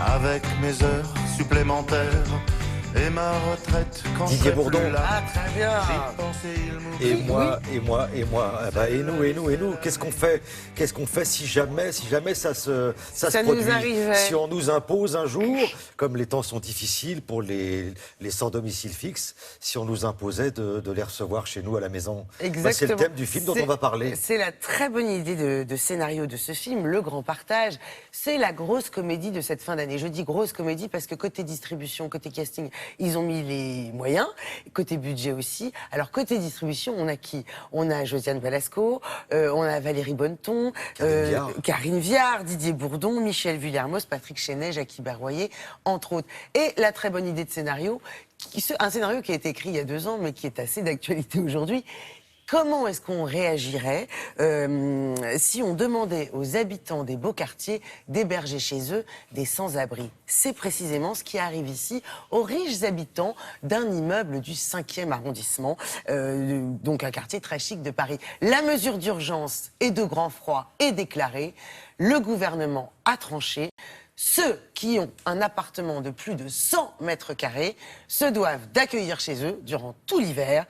avec mes heures supplémentaires et ma retraite quand Didier Bourdon. Ah, très bien. Et moi. Ah bah, et nous. Qu'est-ce qu'on fait si jamais ça se nous produit? arrivait. Si on nous impose un jour, comme les temps sont difficiles pour les sans domicile fixe, si on nous imposait de les recevoir chez nous à la maison. Exactement. Bah, c'est le thème du film dont on va parler. C'est la très bonne idée de scénario de ce film, Le Grand Partage. C'est la grosse comédie de cette fin d'année. Je dis grosse comédie parce que côté distribution, côté casting, ils ont mis les moyens, côté budget aussi. Alors côté distribution, on a qui? On a Josiane Balasco, on a Valérie Bonneton, Karine Viard, Didier Bourdon, Michel Vuillermoz, Patrick Chenet, Jackie Berroyer, entre autres. Et la très bonne idée de scénario, un scénario qui a été écrit il y a 2 ans, mais qui est assez d'actualité aujourd'hui. Comment est-ce qu'on réagirait si on demandait aux habitants des beaux quartiers d'héberger chez eux des sans-abri? C'est précisément ce qui arrive ici aux riches habitants d'un immeuble du 5e arrondissement, donc un quartier très chic de Paris. La mesure d'urgence et de grand froid est déclarée. Le gouvernement a tranché. Ceux qui ont un appartement de plus de 100 mètres carrés se doivent d'accueillir chez eux durant tout l'hiver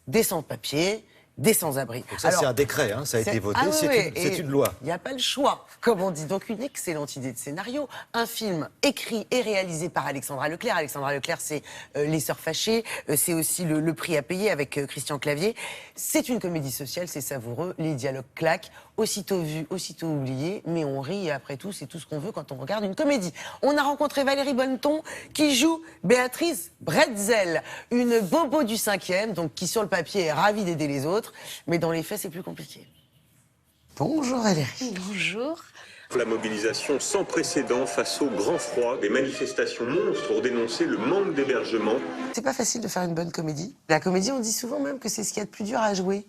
des sans-papiers, des sans-abri. Donc ça, c'est un décret, hein, ça a été voté, c'est une loi. Il n'y a pas le choix, comme on dit. Donc une excellente idée de scénario. Un film écrit et réalisé par Alexandra Leclerc. Alexandra Leclerc, c'est Les Sœurs Fâchées, c'est aussi le prix à payer avec Christian Clavier. C'est une comédie sociale, c'est savoureux, les dialogues claquent, aussitôt vu, aussitôt oublié, mais on rit et après tout, c'est tout ce qu'on veut quand on regarde une comédie. On a rencontré Valérie Bonneton qui joue Béatrice Bretzel, une bobo du 5e, donc qui sur le papier est ravie d'aider les autres, mais dans les faits c'est plus compliqué. Bonjour Valérie. Bonjour. La mobilisation sans précédent face au grand froid, des manifestations monstres pour dénoncer le manque d'hébergement. C'est pas facile de faire une bonne comédie. La comédie, on dit souvent même que c'est ce qu'il y a de plus dur à jouer.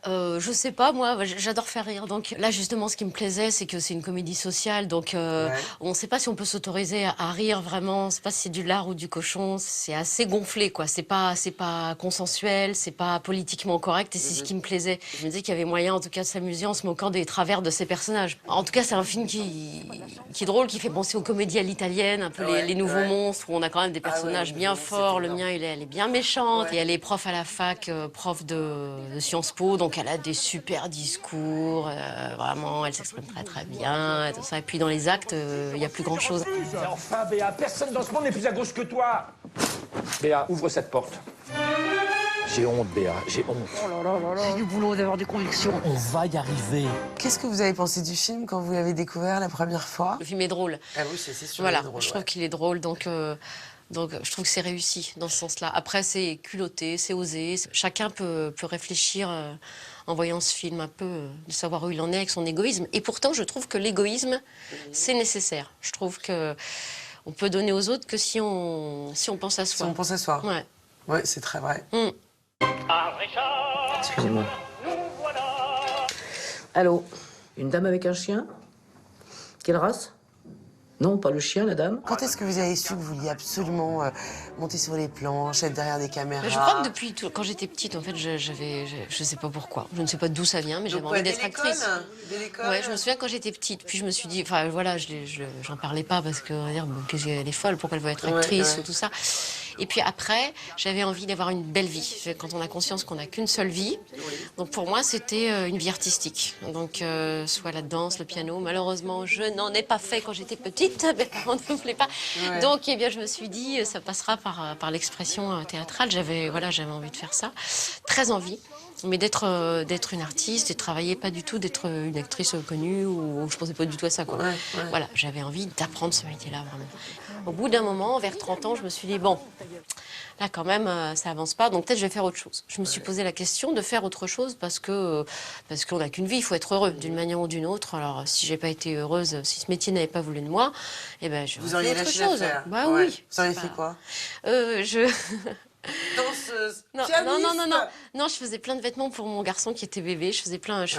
Je sais pas, moi, j'adore faire rire. Donc là, justement, ce qui me plaisait, c'est que c'est une comédie sociale. Donc on sait pas si on peut s'autoriser à rire vraiment. On sait pas si c'est du lard ou du cochon. C'est assez gonflé, quoi. C'est pas consensuel, c'est pas politiquement correct. Et c'est ce qui me plaisait. Je me disais qu'il y avait moyen, en tout cas, de s'amuser en se moquant des travers de ces personnages. En tout cas, c'est un film qui est drôle, qui fait penser aux comédies à l'italienne, un peu les nouveaux monstres, où on a quand même des personnages bien forts. Le mien, elle est bien méchante. Et elle est prof à la fac, prof de Sciences Po, donc elle a des super discours. Vraiment, elle s'exprime très très bien. Et tout ça. Et puis dans les actes, il n'y a plus grand chose. Enfin, Béa, personne dans ce monde n'est plus à gauche que toi. Béa, ouvre cette porte. J'ai honte, Béa, j'ai honte. Oh là là, c'est du boulot d'avoir des convictions. On va y arriver. Qu'est-ce que vous avez pensé du film quand vous l'avez découvert la première fois? Le film est drôle. Ah oui, c'est sûr. Voilà, il est drôle, je trouve qu'il est drôle, donc je trouve que c'est réussi dans ce sens-là. Après, c'est culotté, c'est osé. Chacun peut réfléchir en voyant ce film un peu, de savoir où il en est avec son égoïsme. Et pourtant, je trouve que l'égoïsme, c'est nécessaire. Je trouve que on peut donner aux autres que si on pense à soi. Si on pense à soi. Ouais. Ouais, c'est très vrai. Excusez-moi. Allô? Une dame avec un chien? Quelle race? Non, pas le chien, la dame. Quand est-ce que vous avez su que vous vouliez absolument monter sur les planches, être derrière des caméras? Je crois que depuis quand j'étais petite, en fait, je sais pas pourquoi. Je ne sais pas d'où ça vient, mais j'avais envie d'être actrice. Dès l'école. Ouais, je me souviens quand j'étais petite. Puis je me suis dit, enfin voilà, j'en parlais pas parce que on va dire, bon, qu'est-ce qu'elle est folle, pourquoi elle veut être actrice ou tout ça. Et puis après, j'avais envie d'avoir une belle vie. Quand on a conscience qu'on n'a qu'une seule vie. Donc pour moi, c'était une vie artistique. Donc soit la danse, le piano. Malheureusement, je n'en ai pas fait quand j'étais petite. Mes parents ne voulaient pas. Ouais. Donc eh bien, je me suis dit, ça passera par l'expression théâtrale. J'avais envie de faire ça. Très envie. Mais d'être une artiste et de travailler pas du tout, d'être une actrice connue, ou je pensais pas du tout à ça, quoi. Ouais. Voilà, j'avais envie d'apprendre ce métier-là, vraiment. Au bout d'un moment, vers 30 ans, je me suis dit, bon, là quand même, ça avance pas, donc peut-être je vais faire autre chose. Je me suis posé la question de faire autre chose parce qu'on n'a qu'une vie, il faut être heureux d'une manière ou d'une autre. Alors si j'ai pas été heureuse, si ce métier n'avait pas voulu de moi, eh ben je Vous fait auriez autre lâché chose. l'affaire. Bah Ouais. oui. Vous auriez fait quoi? Danseuse, pianiste. Non, je faisais plein de vêtements pour mon garçon qui était bébé. Je faisais plein, je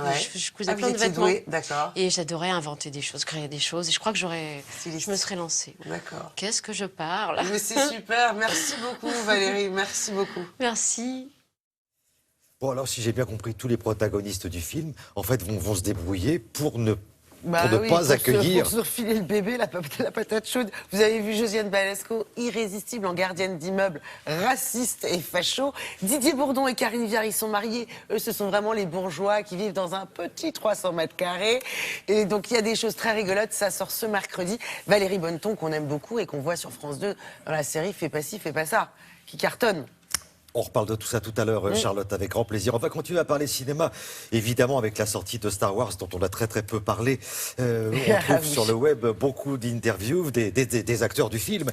cousais Ah, plein vous de étiez vêtements. douée, d'accord. Et j'adorais inventer des choses, créer des choses. Et je crois que je me serais lancée. D'accord. Qu'est-ce que je parle? Mais c'est super, merci beaucoup Valérie, merci beaucoup. Merci. Bon, alors, si j'ai bien compris, tous les protagonistes du film, en fait, vont se débrouiller pour ne Bah pour ne oui, pas accueillir. Pour se refiler le bébé, la patate chaude. Vous avez vu Josiane Balasco, irrésistible en gardienne d'immeuble, raciste et facho. Didier Bourdon et Karine Viard, ils sont mariés. Eux, ce sont vraiment les bourgeois qui vivent dans un petit 300 mètres carrés. Et donc, il y a des choses très rigolotes. Ça sort ce mercredi. Valérie Bonneton, qu'on aime beaucoup et qu'on voit sur France 2 dans la série Fais pas ci, fais pas ça, qui cartonne. On reparle de tout ça tout à l'heure, Charlotte, avec grand plaisir. On va continuer à parler cinéma, évidemment, avec la sortie de Star Wars, dont on a très très peu parlé. On trouve sur le web beaucoup d'interviews des acteurs du film,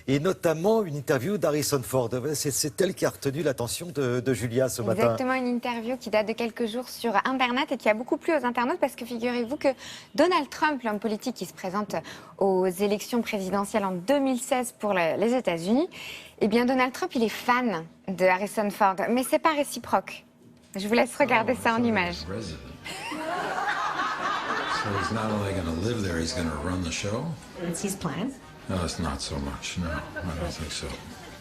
et notamment une interview d'Harrison Ford. C'est elle qui a retenu l'attention de Julia ce matin. Exactement, une interview qui date de quelques jours sur Internet et qui a beaucoup plu aux internautes parce que figurez-vous que Donald Trump, l'homme politique qui se présente aux élections présidentielles en 2016 pour les États-Unis, eh bien Donald Trump, il est fan de Harrison Ford, mais c'est pas réciproque. Je vous laisse regarder ça en images. So he's not only going to live there, he's going to run the show? It's his plan. No, it's not so much, no. I don't think so.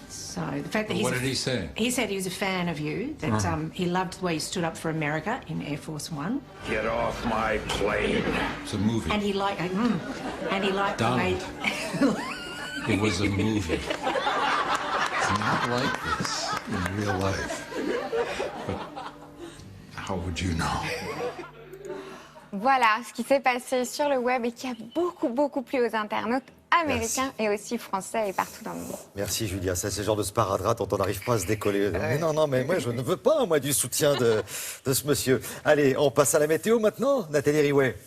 So the fact that But what did he say? He said he was a fan of you, that he loved the way you stood up for America in Air Force One. Get off my plane. It's a movie. And he liked the way... Donald. It was a movie. It's not like this in real life. But how would you know? Voilà ce qui s'est passé sur le web et qui a beaucoup plu aux internautes américains et aussi français et partout dans le monde. Merci Julia, c'est ce genre de sparadrap dont on n'arrive pas à se décoller. Mais non, mais moi je ne veux pas, moi, du soutien de ce monsieur. Allez, on passe à la météo maintenant, Nathalie Riouet.